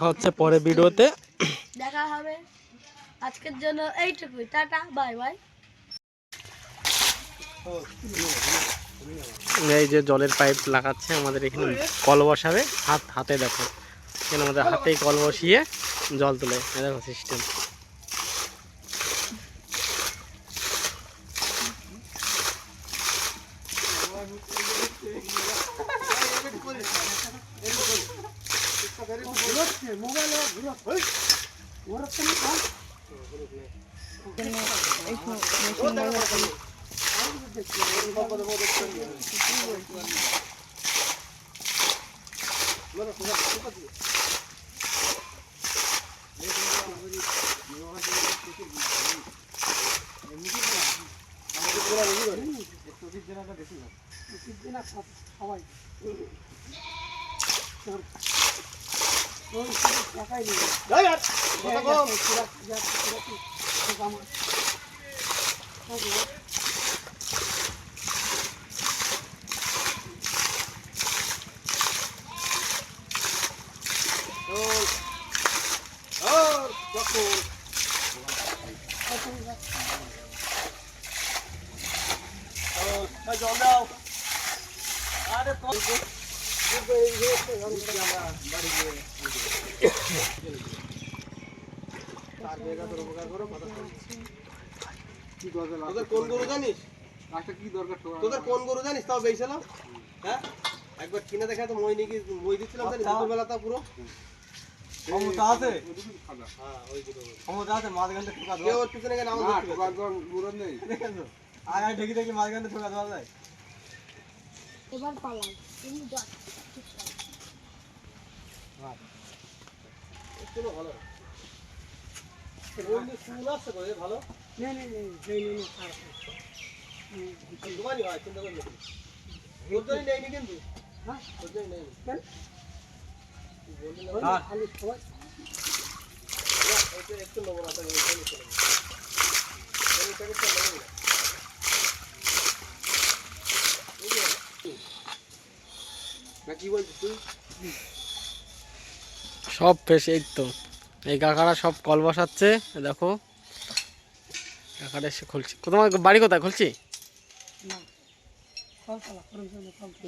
হচ্ছে পরে ভিডিওতে দেখা হবে। আজকের জন্য এইটুকুই, টাটা, বাই বাই। এই যে জলের পাইপ লাগাচ্ছে আমাদের এখানে, কল বসাবে, হাতে দেখো এখানে আমাদের হাতেই কল বসিয়ে জল তুলে, দেখো সিস্টেম। জল দাও। আরে তোদের কোন গরু জানিস? কি দরকার তোদের কোন গরু জানিস? তাও বেইছিলাম, হ্যাঁ একবার কিনে দেখা তো মই নাকি মই দিচ্ছিলাম জানিস দুপুরবেলা তা পুরো ক্ষমতা আছে। হ্যাঁ ওই দুটো ক্ষমতা আছে, মাঝখানটা ঠোকা দাও। কেউ ওর পিছনে গেলে আমার ঠোকা দাও, মুরন নেই দেখেছো? আগে ঠেকি দেখি মাঝখানটা ঠোকা দাও যায়। এবার পালাই তুমি যা হ্যাঁ চলো ভালো। ওই যে ফুল আছে কই ভালো? না না না দেই না আর দোকানি হয়, চিন্তা করবেন না। রোজই নেই নি কিন্তু, হ্যাঁ রোজই নেই কেন বললি না হ্যাঁ খালি সবাই এটা একটু নেবো না, তাই ওইটা নিতে হবে। এই প্যাকেটটা নেবো না। না কি বলছিস তুই? সব ফেস এই তো, এই কাকারা সব কল বসাচ্ছে দেখো। কাকারা এসে খুলছি। তোমার বাড়ি কোথায় খুলছি?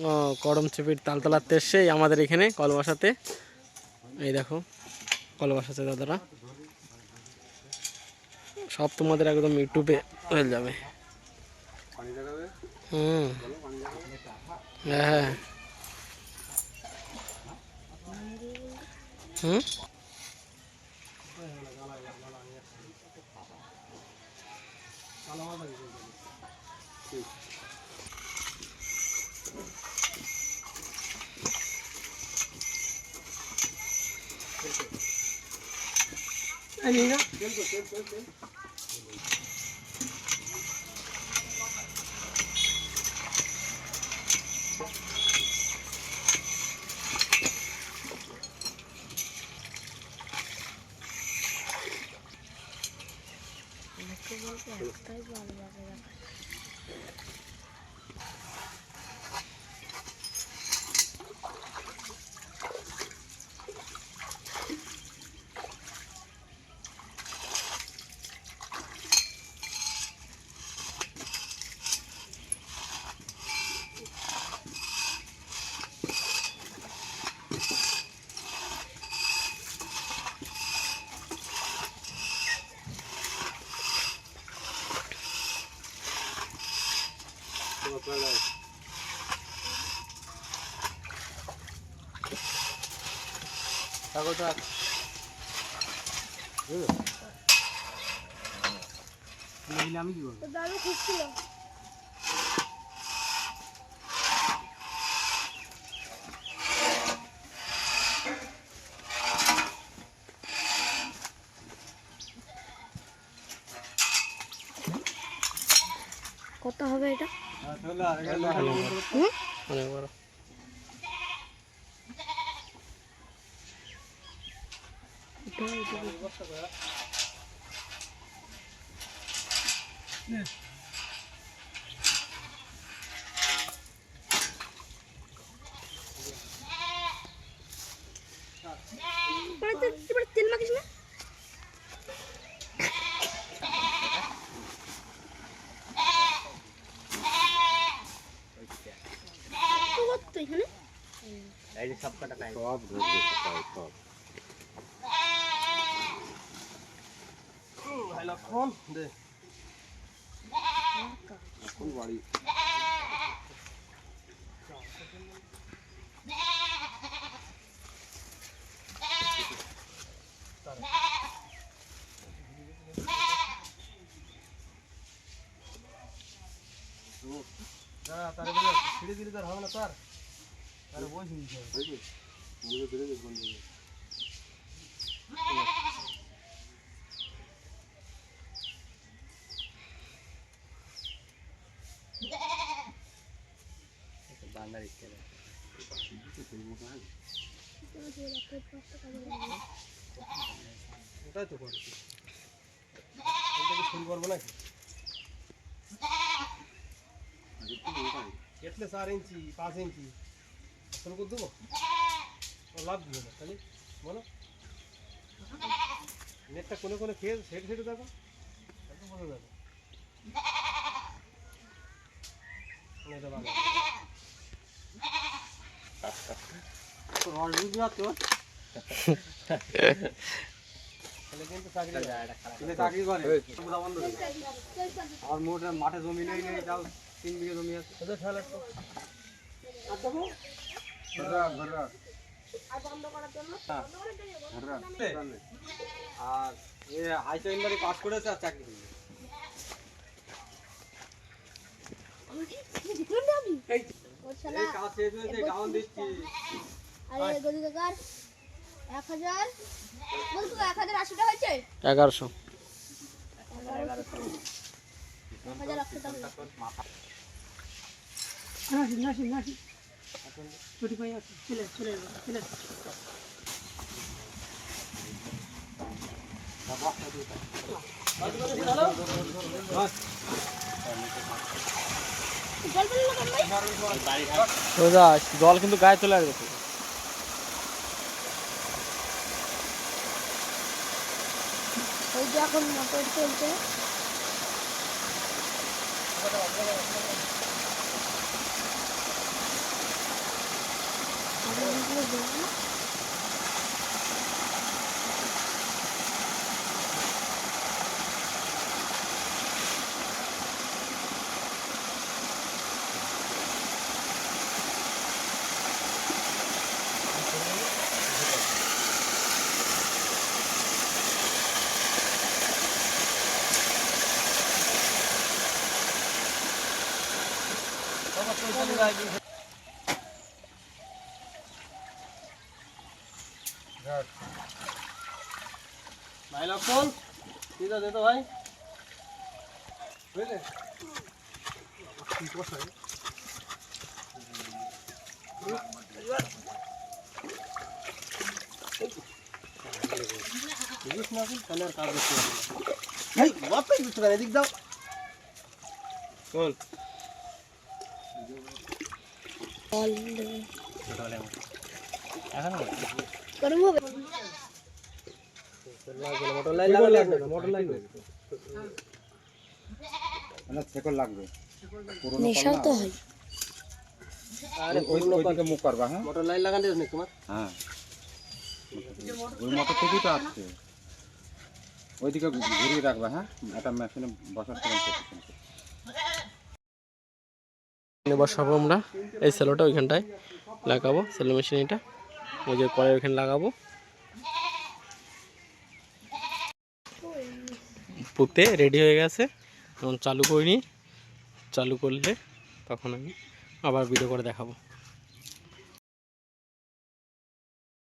ও করমচুপির তালতলাতে এসে আমাদের এখানে কল বসাতে। এই দেখো কল বসাচ্ছে দাদারা, সব তোমাদের একদম ইউটিউবে হয়ে যাবে। হুম হ্যাঁ হুম একটাই ভালো লাগে। আমি কি বলবো? দারুণ খুশি ছিল। কত হবে এটা? অনেক বড়। সব ধরবে সব ভাই লক্ষণ দে এখন বাড়ি তারে ছিঁড়ে দিলে তার হবে না তার তারে বসে দিতে হবে ওটাই তো করছি শুরু করবো নাকি কেটলে 4 ইঞ্চি 5 ইঞ্চি শুরু করে দেবো লাভ দিও না খালি বলো নেটটা কোনে কোনে খেয়ে সেটে সেটে দেখো একদম বোঝা যাবে নেটটা ভালো রস বুঝবা তো তাহলে কিন্তু চাকরি করে আর মোট মাঠে জমি নেই যাও 3 বিঘা জমি আছে ওদের খেয়াল রাখো আর এ হাই সেকেন্ডারি পাস করেছে আর চাকরি করবে এই কাজ শেষ হয়েছে গাউন দিচ্ছি আরে গদি কাকার 1000 বলতো 1080 টা হয়েছে 1100 1080 টাকা নাসি ছোটি ভাই আছে চলে সোজা জল কিন্তু গায়ে চলে আসবে ওই যে এখন মোটর চলছে ভাই লক্ষণ ঠিক আছে তো ভাই বুঝলে তাহলে আর কাজ করতে হবে ভাই বাপাই বুঝতে পারে এদিক দাও বল গরম হবে মোটর লাইন লাগালে মোটর লাইন মানে ছেকল লাগবে নেশাও তো হয় আরে ওইদিকে মুখ করবা হ্যাঁ মোটর লাইন লাগানো নেই তোমার হ্যাঁ ওই মোটর থেকেই তো আসছে ওইদিকে ঘুরিয়ে রাখবা হ্যাঁ একটা মেশিনে বসার বসাবো আমরা এই সেলোটা ওইখানটায় লাগাবো সেলো মেশিন এটা ওই যে কলের ওইখানে লাগাবো পুঁতে রেডি হয়ে গেছে এখন চালু করিনি চালু করলে তখন আমি আবার ভিডিও করে দেখাবো